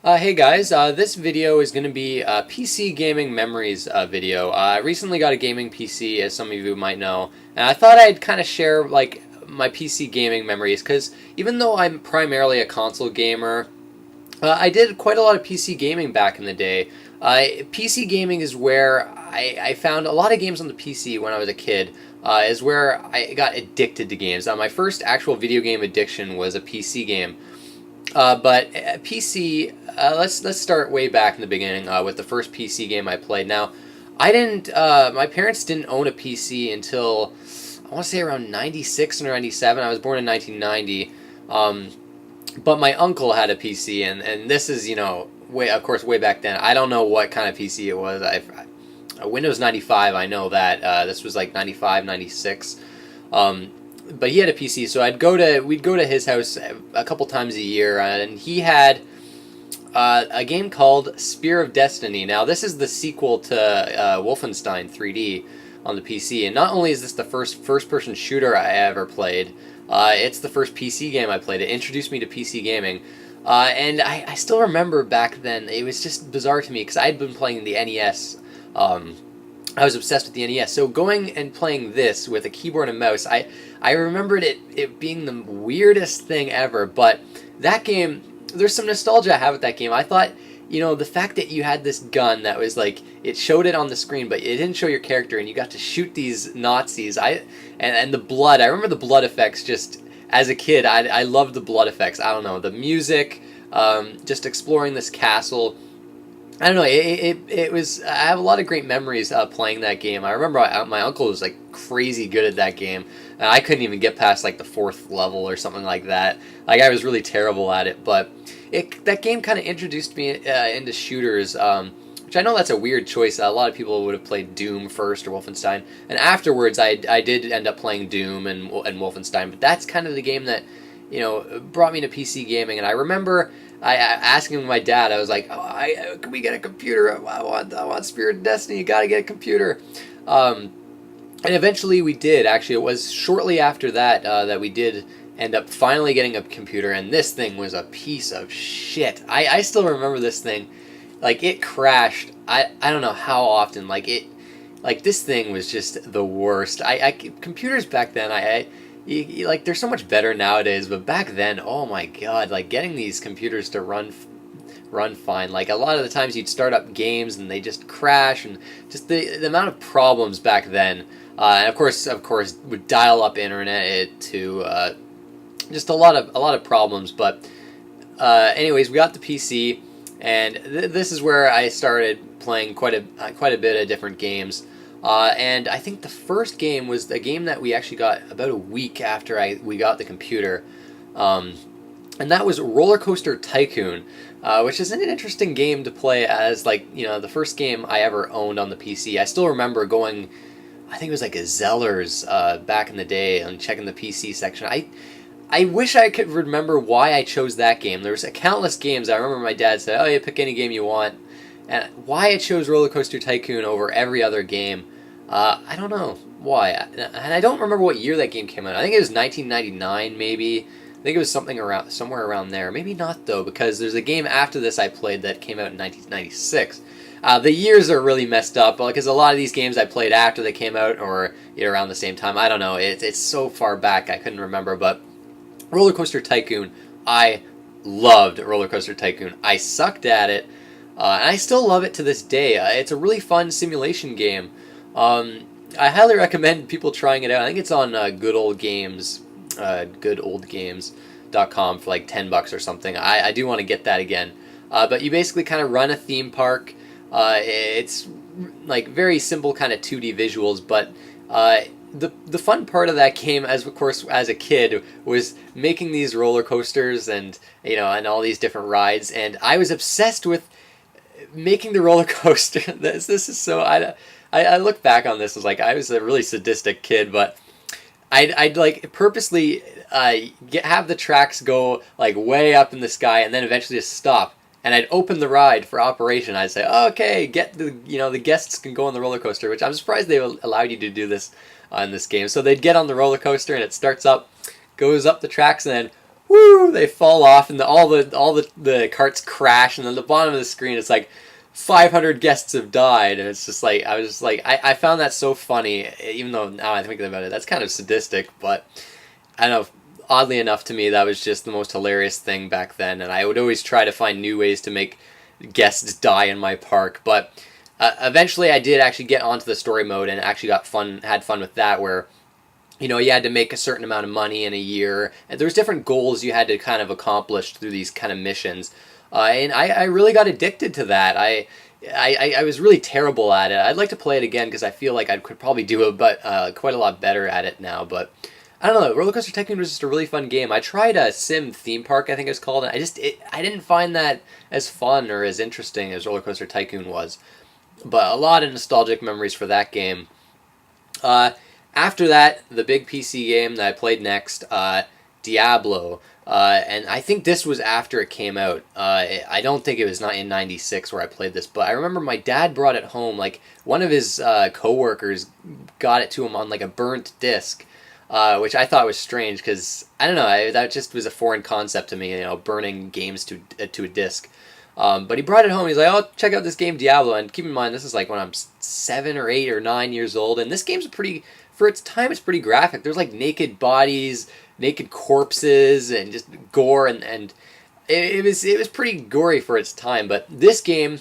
Hey guys, this video is going to be a PC gaming memories video. I recently got a gaming PC, as some of you might know, and I thought I'd kind of share like my PC gaming memories because even though I'm primarily a console gamer, I did quite a lot of PC gaming back in the day. PC gaming is where I found a lot of games on the PC when I was a kid. Is where I got addicted to games. My first actual video game addiction was a PC game. But PC, let's start way back in the beginning with the first PC game I played. Now, I didn't. My parents didn't own a PC until I want to say around '96 or '97. I was born in 1990. But my uncle had a PC, and this is way of course way back then. I don't know what kind of PC it was. Windows 95. I know that this was like 95, 96. But he had a PC, so we'd go to his house a couple times a year, and he had a game called Spear of Destiny. Now, this is the sequel to Wolfenstein 3D on the PC, and not only is this the first-person shooter I ever played, it's the first PC game I played. It introduced me to PC gaming, and I still remember back then, it was just bizarre to me, because I'd been playing the NES. I was obsessed with the NES, so going and playing this with a keyboard and mouse, I remembered it being the weirdest thing ever, but that game, there's some nostalgia I have with that game. I thought, the fact that you had this gun that was like, it showed it on the screen, but it didn't show your character, and you got to shoot these Nazis, and the blood, I remember the blood effects just, as a kid, I loved the blood effects. I don't know, the music, just exploring this castle. I don't know. It was. I have a lot of great memories playing that game. I remember my uncle was like crazy good at that game, and I couldn't even get past like the fourth level or something like that. Like I was really terrible at it. But that game kind of introduced me into shooters, which I know that's a weird choice. A lot of people would have played Doom first or Wolfenstein, and afterwards I did end up playing Doom and Wolfenstein. But that's kind of the game that brought me to PC gaming, and I remember. I asking my dad, I was like, can we get a computer? I want Spirit of Destiny. You got to get a computer. And eventually we did. Actually, it was shortly after that that we did end up finally getting a computer, and this thing was a piece of shit. I still remember this thing. Like, it crashed. I don't know how often. Like this thing was just the worst. Computers back then, like they're so much better nowadays, but back then, oh my god, like getting these computers to run fine. Like a lot of the times you'd start up games and they just crash, and just the amount of problems back then. And of course, with dial-up internet to just a lot of problems. But anyways, we got the PC, and this is where I started playing quite a bit of different games. And I think the first game was a game that we actually got about a week after we got the computer, and that was Roller Coaster Tycoon, which is an interesting game to play as the first game I ever owned on the PC. I still remember going, I think it was like a Zeller's back in the day, and checking the PC section. I wish I could remember why I chose that game. There was countless games. I remember my dad said, "Oh, yeah, pick any game you want." And why I chose Roller Coaster Tycoon over every other game, I don't know why. And I don't remember what year that game came out. I think it was 1999, maybe. I think it was somewhere around there. Maybe not, though, because there's a game after this I played that came out in 1996. The years are really messed up, because a lot of these games I played after they came out, or around the same time. I don't know. It's so far back I couldn't remember, but Roller Coaster Tycoon, I loved Roller Coaster Tycoon. I sucked at it. And I still love it to this day. It's a really fun simulation game. I highly recommend people trying it out. I think it's on Good Old Games, goodoldgames.com for like $10 or something. I do want to get that again. But you basically kind of run a theme park. It's like very simple kind of 2D visuals, but the fun part of that game, of course as a kid, was making these roller coasters and and all these different rides, and I was obsessed with making the roller coaster. This is so I look back on this as like I was a really sadistic kid, but I'd like purposely have the tracks go like way up in the sky and then eventually just stop, and I'd open the ride for operation. I'd say, oh, okay, get the guests can go on the roller coaster, which I'm surprised they allowed you to do this in this game. So they'd get on the roller coaster and it starts up, goes up the tracks, and then woo, they fall off, and all the carts crash, and then the bottom of the screen it's like 500 guests have died, and it's just like I found that so funny, even though now I think about it, that's kind of sadistic, but I don't know. Oddly enough, to me, that was just the most hilarious thing back then, and I would always try to find new ways to make guests die in my park. But eventually, I did actually get onto the story mode and actually had fun with that, where you had to make a certain amount of money in a year, and there was different goals you had to kind of accomplish through these kind of missions, and I really got addicted to that. I was really terrible at it. I'd like to play it again because I feel like I could probably do it, but quite a lot better at it now. But I don't know. Roller Coaster Tycoon was just a really fun game. I tried a Sim Theme Park, I think it's called, and I didn't find that as fun or as interesting as Roller Coaster Tycoon was. But a lot of nostalgic memories for that game. After that, the big PC game that I played next, Diablo. And I think this was after it came out. I don't think it was not in '96 where I played this, but I remember my dad brought it home. Like, one of his coworkers got it to him on like a burnt disc. Which I thought was strange because I don't know, that just was a foreign concept to me, burning games to a disc. But he brought it home. He's like, "Oh, check out this game Diablo." And keep in mind, this is like when I'm 7 or 8 or 9 years old, and this game's for its time, it's pretty graphic. There's like naked bodies, naked corpses, and just gore, and it was pretty gory for its time. But this game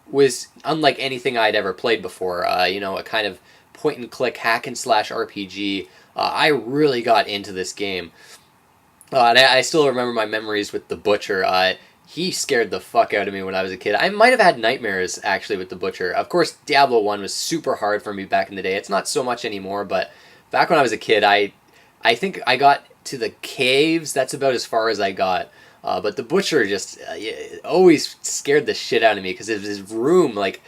was unlike anything I'd ever played before. A kind of point and click hack and slash RPG. I really got into this game. And I still remember my memories with the Butcher. He scared the fuck out of me when I was a kid. I might have had nightmares, actually, with the Butcher. Of course, Diablo 1 was super hard for me back in the day. It's not so much anymore, but back when I was a kid, I think I got to the caves. That's about as far as I got. But the Butcher just always scared the shit out of me because of his room, like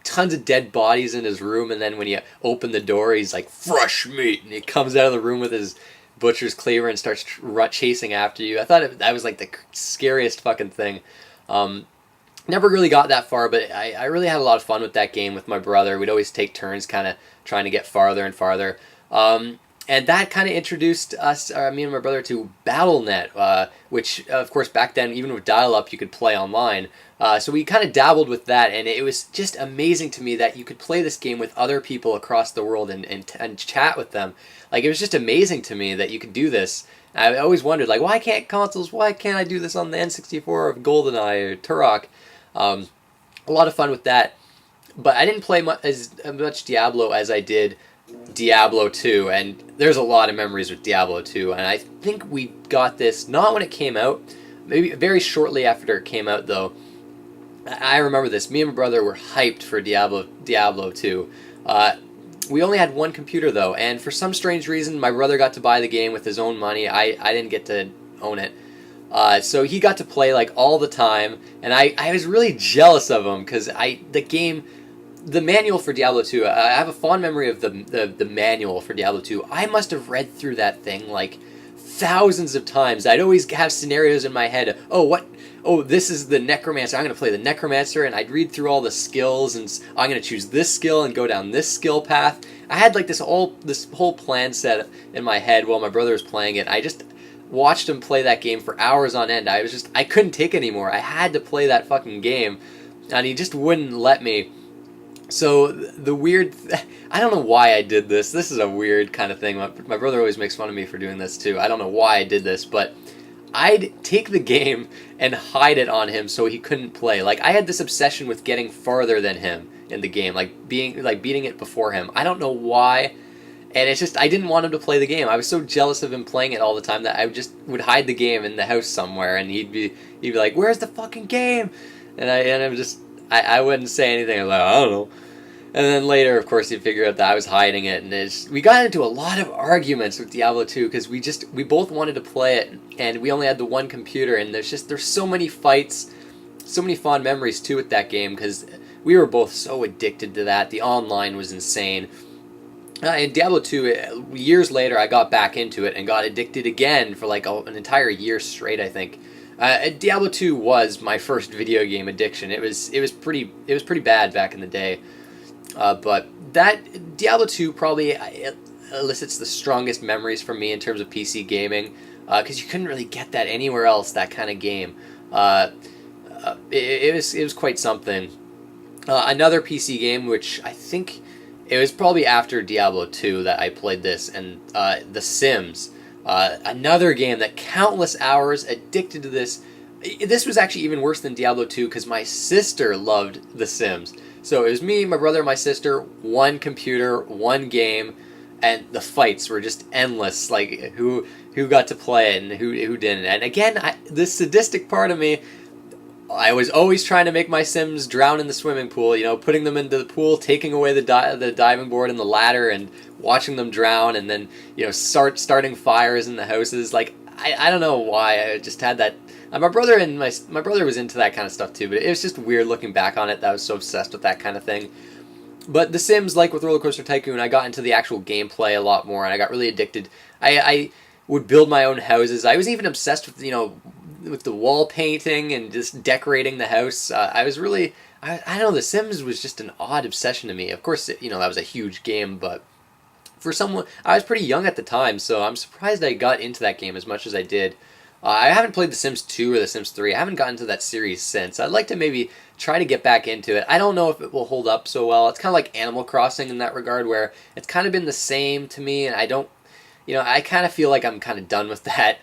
tons of dead bodies in his room, and then when you open the door, he's like, "Fresh meat," and he comes out of the room with his butcher's cleaver and starts chasing after you. I thought that was like the scariest fucking thing. Never really got that far, but I really had a lot of fun with that game with my brother. We'd always take turns kind of trying to get farther and farther. And that kind of introduced us, me and my brother, to BattleNet, which, of course, back then, even with dial-up, you could play online. So we kind of dabbled with that, and it was just amazing to me that you could play this game with other people across the world and chat with them. Like, it was just amazing to me that you could do this. I always wondered, like, why can't I do this on the N64 or GoldenEye or Turok? A lot of fun with that. But I didn't play as much Diablo as I did Diablo 2, and there's a lot of memories with Diablo 2, and I think we got this not when it came out, maybe very shortly after it came out, though. I remember this. Me and my brother were hyped for Diablo 2. We only had one computer, though, and for some strange reason, my brother got to buy the game with his own money. I didn't get to own it. So he got to play like all the time, and I was really jealous of him because the manual for Diablo 2, I have a fond memory of the manual for Diablo 2. I must have read through that thing like thousands of times. I'd always have scenarios in my head. Oh, this is the Necromancer. I'm going to play the Necromancer, and I'd read through all the skills, and I'm going to choose this skill and go down this skill path. I had like this whole plan set in my head while my brother was playing it. I just watched him play that game for hours on end. I couldn't take it anymore. I had to play that fucking game, and he just wouldn't let me. So I don't know why I did this. This is a weird kind of thing. My brother always makes fun of me for doing this too. I don't know why I did this, but I'd take the game and hide it on him so he couldn't play. Like, I had this obsession with getting farther than him in the game, beating it before him. I don't know why. And it's just, I didn't want him to play the game. I was so jealous of him playing it all the time that I just would hide the game in the house somewhere, and he'd be like, "Where's the fucking game?" And I wouldn't say anything. I was like, "I don't know." And then later, of course, he'd figure out that I was hiding it, and we got into a lot of arguments with Diablo 2 because we both wanted to play it, and we only had the one computer, and there's so many fights, so many fond memories too with that game because we were both so addicted to that. The online was insane. In Diablo 2, years later, I got back into it and got addicted again for like an entire year straight, I think. Diablo 2 was my first video game addiction. It was pretty bad back in the day. But that Diablo 2 probably elicits the strongest memories for me in terms of PC gaming. because you couldn't really get that anywhere else. That kind of game. Uh, it was quite something. Another PC game, which I think it was probably after Diablo 2 that I played this, and The Sims. Another game that countless hours, addicted to this. This was actually even worse than Diablo 2 because my sister loved The Sims. So it was me, my brother, and my sister, one computer, one game, and the fights were just endless. Like who got to play it and who didn't. And again, this sadistic part of me, I was always trying to make my Sims drown in the swimming pool, putting them into the pool, taking away the diving board and the ladder, and watching them drown, and then, starting fires in the houses. Like, I don't know why, I just had that. My brother and my brother was into that kind of stuff too, but it was just weird looking back on it that I was so obsessed with that kind of thing. But The Sims, like with Roller Coaster Tycoon, I got into the actual gameplay a lot more, and I got really addicted. I would build my own houses. I was even obsessed with, with the wall painting and just decorating the house. I was really, I don't know, The Sims was just an odd obsession to me. Of course, that was a huge game, but for someone, I was pretty young at the time, so I'm surprised I got into that game as much as I did. I haven't played The Sims 2 or The Sims 3. I haven't gotten into that series since. I'd like to maybe try to get back into it. I don't know if it will hold up so well. It's kind of like Animal Crossing in that regard, where it's kind of been the same to me, and I don't, I kind of feel like I'm kind of done with that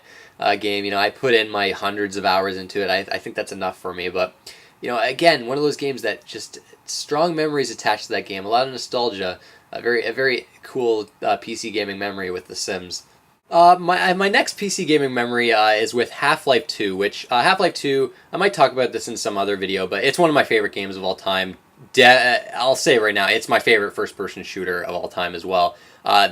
game. I put in my hundreds of hours into it. I think that's enough for me, but, again, one of those games that just strong memories attached to that game, a lot of nostalgia, a very cool PC gaming memory with The Sims. My next PC gaming memory is with Half-Life 2, which Half-Life 2, I might talk about this in some other video, but it's one of my favorite games of all time. I'll say right now, it's my favorite first-person shooter of all time as well.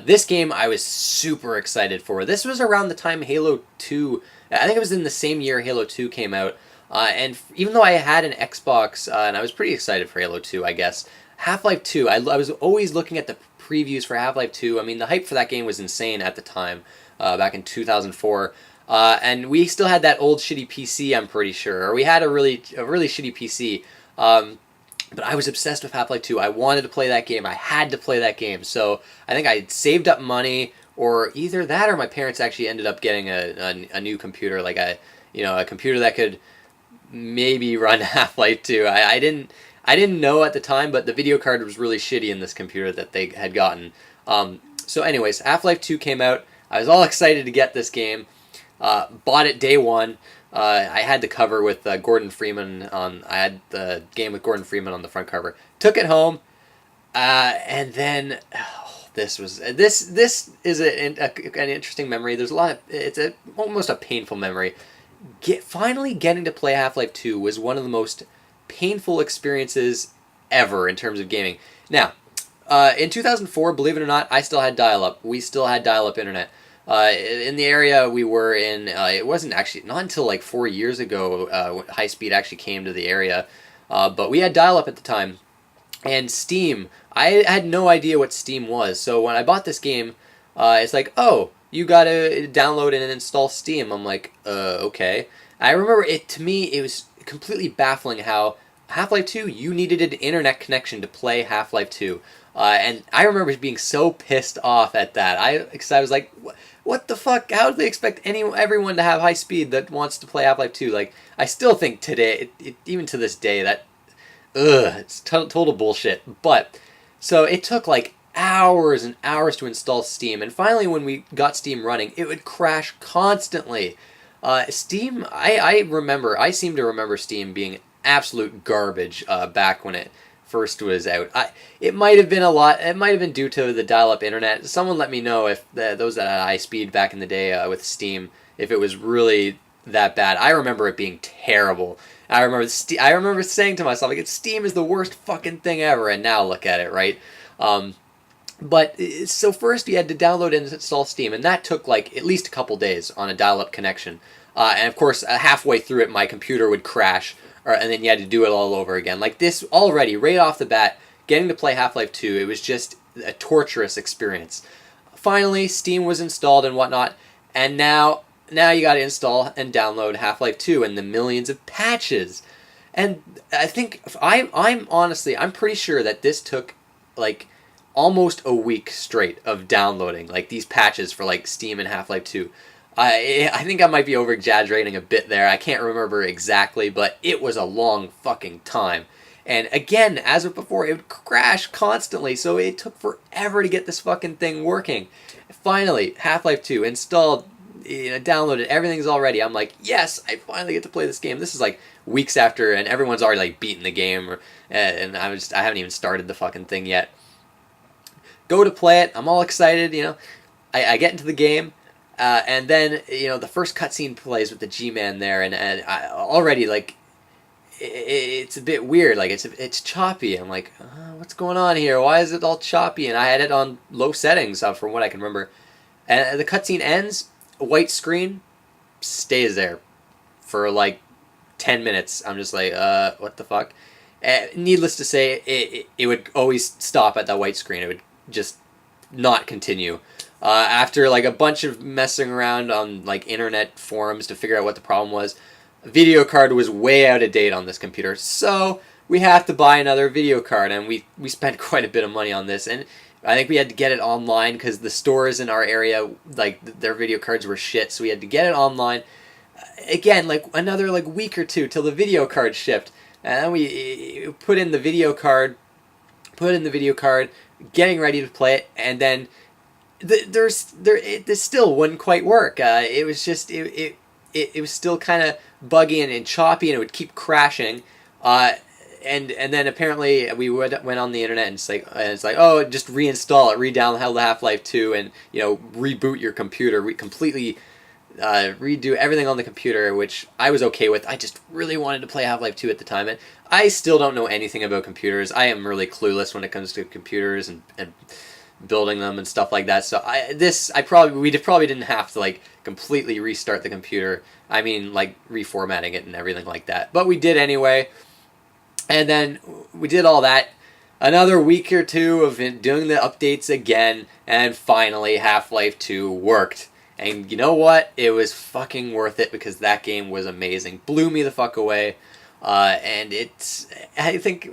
This game I was super excited for. This was around the time Halo 2, I think it was in the same year Halo 2 came out, and even though I had an Xbox, and I was pretty excited for Halo 2, I guess, Half-Life 2, I was always looking at the previews for Half-Life 2. I mean, the hype for that game was insane at the time. Back in 2004, and we still had that old shitty PC, I'm pretty sure, or we had a really shitty PC, but I was obsessed with Half-Life 2. I wanted to play that game. I had to play that game, so I think I saved up money, or either that or my parents actually ended up getting a new computer, like a computer that could maybe run Half-Life 2. I didn't know at the time, but the video card was really shitty in this computer that they had gotten. So anyways, Half-Life 2 came out. I was all excited to get this game. Bought it day one. I had the cover with Gordon Freeman on. I had the game with Gordon Freeman on the front cover. Took it home, and then this is an interesting memory. There's a lot of almost a painful memory. Finally getting to play Half-Life 2 was one of the most painful experiences ever in terms of gaming. Now, in 2004, believe it or not, I still had dial-up. We still had dial-up internet. In the area we were in, it wasn't actually, not until like 4 years ago, high speed actually came to the area, but we had dial-up at the time. And Steam, I had no idea what Steam was, so when I bought this game, it's like, oh, you gotta download and install Steam. I'm like, okay. I remember to me, it was completely baffling how Half-Life 2, you needed an internet connection to play Half-Life 2. And I remember being so pissed off at that. Because I was like, what the fuck? How do they expect everyone to have high speed that wants to play Half-Life 2? Like, I still think today, even to this day, that, it's total bullshit. But, so it took like hours and hours to install Steam. And finally, when we got Steam running, it would crash constantly. Steam, I seem to remember Steam being absolute garbage back when it first was out. It might have been it might have been due to the dial-up internet. Someone let me know if those that had high speed back in the day with Steam, if it was really that bad. I remember it being terrible. I remember saying to myself, like, Steam is the worst fucking thing ever, and now look at it, right? But so first you had to download and install Steam, and that took like at least a couple days on a dial-up connection. And of course, halfway through it, my computer would crash, and then you had to do it all over again. Like this already, right off the bat, getting to play Half-Life 2, it was just a torturous experience. Finally, Steam was installed and whatnot, and now you got to install and download Half-Life 2 and the millions of patches. And I think I'm pretty sure that this took like almost a week straight of downloading like these patches for like Steam and Half-Life 2. I think I might be over exaggerating a bit there. I can't remember exactly, but it was a long fucking time. And again, as with before, it would crash constantly, so it took forever to get this fucking thing working. Finally, Half-Life 2 installed, downloaded, everything's all ready. I'm like, yes, I finally get to play this game. This is like weeks after, and everyone's already like beaten the game, and I haven't even started the fucking thing yet. Go to play it. I'm all excited. I get into the game. And then the first cutscene plays with the G-Man there, and I, already like it's a bit weird. Like it's choppy. I'm like, what's going on here? Why is it all choppy? And I had it on low settings from what I can remember. And the cutscene ends, a white screen stays there for like 10 minutes. I'm just like, what the fuck? Needless to say, it would always stop at that white screen. It would just not continue. After like a bunch of messing around on like internet forums to figure out what the problem was, a video card was way out of date on this computer, so we have to buy another video card, and we spent quite a bit of money on this, and I think we had to get it online because the stores in our area, like their video cards were shit, so we had to get it online. Again, like another like week or two till the video card shipped, and then we put in the video card, getting ready to play it, and then this still wouldn't quite work. It was just it was still kind of buggy and choppy, and it would keep crashing. And then apparently we went on the internet, and it's like oh, just reinstall it, re-download Half-Life 2, and reboot your computer, completely redo everything on the computer, which I was okay with. I just really wanted to play Half-Life 2 at the time, and I still don't know anything about computers. I am really clueless when it comes to computers and building them and stuff like that. So we probably didn't have to like completely restart the computer. I mean, like reformatting it and everything like that. But we did anyway. And then we did all that. Another week or two of doing the updates again, and finally Half-Life 2 worked. And you know what? It was fucking worth it because that game was amazing. Blew me the fuck away. And I think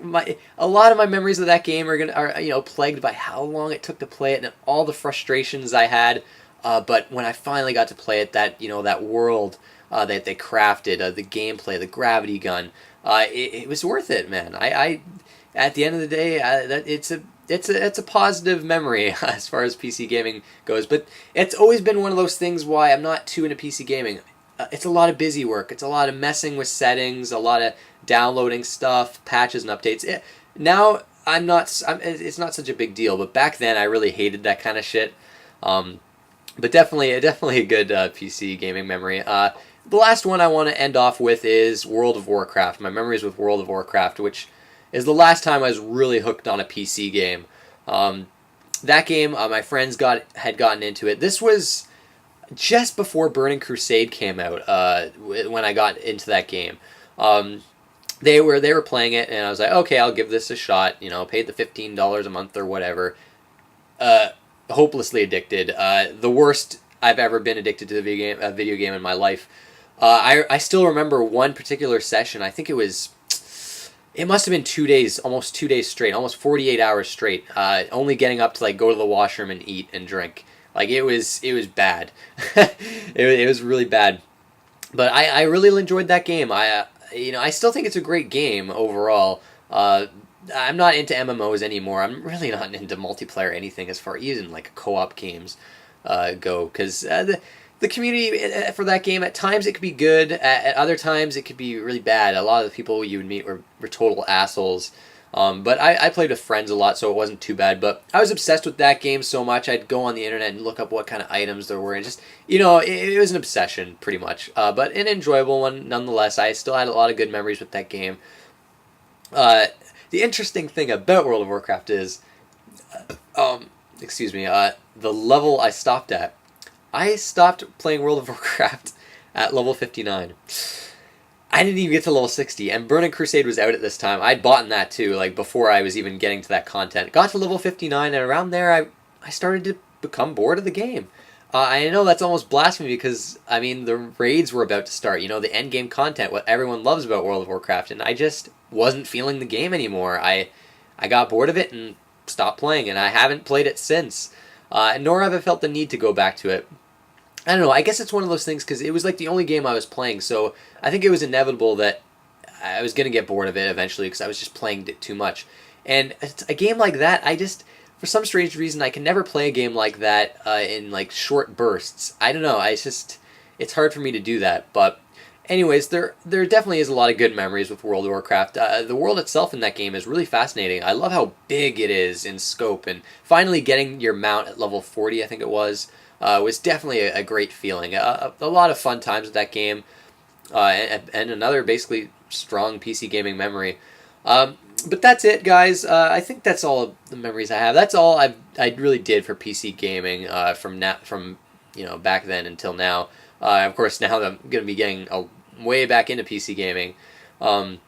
a lot of my memories of that game are plagued by how long it took to play it and all the frustrations I had. But when I finally got to play it, that world that they crafted, the gameplay, the gravity gun, it was worth it, man. I at the end of the day, it's a positive memory as far as PC gaming goes. But it's always been one of those things why I'm not too into PC gaming. It's a lot of busy work. It's a lot of messing with settings, a lot of downloading stuff, patches and updates. Now it's not such a big deal, but back then I really hated that kind of shit. But definitely a good PC gaming memory. The last one I want to end off with is World of Warcraft. My memories with World of Warcraft, which is the last time I was really hooked on a PC game. That game, my friends had gotten into it. This was just before Burning Crusade came out, when I got into that game. They were playing it, and I was like, okay, I'll give this a shot. Paid the $15 a month or whatever. Hopelessly addicted. The worst I've ever been addicted to a video game in my life. I still remember one particular session. I think it must have been 2 days, almost 2 days straight, almost 48 hours straight. Only getting up to like go to the washroom and eat and drink. Like it was bad. it was really bad. But I really enjoyed that game. I still think it's a great game overall. I'm not into MMOs anymore. I'm really not into multiplayer anything as far even like co-op games go, because the community for that game, at times it could be good, at other times it could be really bad. A lot of the people you would meet were total assholes. But I played with friends a lot, so it wasn't too bad. But I was obsessed with that game so much, I'd go on the internet and look up what kind of items there were, and just, it was an obsession, pretty much. But an enjoyable one, nonetheless. I still had a lot of good memories with that game. The interesting thing about World of Warcraft is, the level I stopped at. I stopped playing World of Warcraft at level 59. I didn't even get to level 60, and Burning Crusade was out at this time. I'd bought that too, like before I was even getting to that content. Got to level 59, and around there I started to become bored of the game. I know that's almost blasphemy because, the raids were about to start, the end game content, what everyone loves about World of Warcraft, and I just wasn't feeling the game anymore. I got bored of it and stopped playing, and I haven't played it since. Nor have I felt the need to go back to it. I don't know. I guess it's one of those things because it was like the only game I was playing, so I think it was inevitable that I was gonna get bored of it eventually because I was just playing it too much. And a game like that, I just for some strange reason I can never play a game like that in like short bursts. I don't know. It's hard for me to do that. But anyways, there definitely is a lot of good memories with World of Warcraft. The world itself in that game is really fascinating. I love how big it is in scope, and finally getting your mount at level 40, I think it was definitely a great feeling. A lot of fun times with that game, and another basically strong PC gaming memory. But that's it, guys. I think that's all of the memories I have. That's all I really did for PC gaming from back then until now. Of course, now that I'm going to be getting way back into PC gaming, um,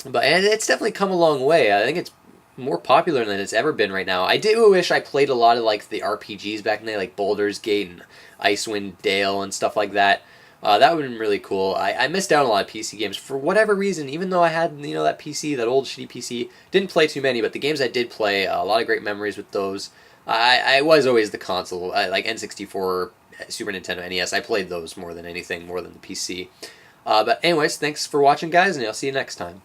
and it's definitely come a long way. I think it's more popular than it's ever been right now. I do wish I played a lot of like the RPGs back in the day, like Baldur's Gate and Icewind Dale and stuff like that. That would have been really cool. I missed out on a lot of PC games for whatever reason. Even though I had that PC, that old shitty PC, didn't play too many. But the games I did play, a lot of great memories with those. I was always the console, like N64, Super Nintendo, NES. I played those more than anything, more than the PC. But anyways, thanks for watching, guys, and I'll see you next time.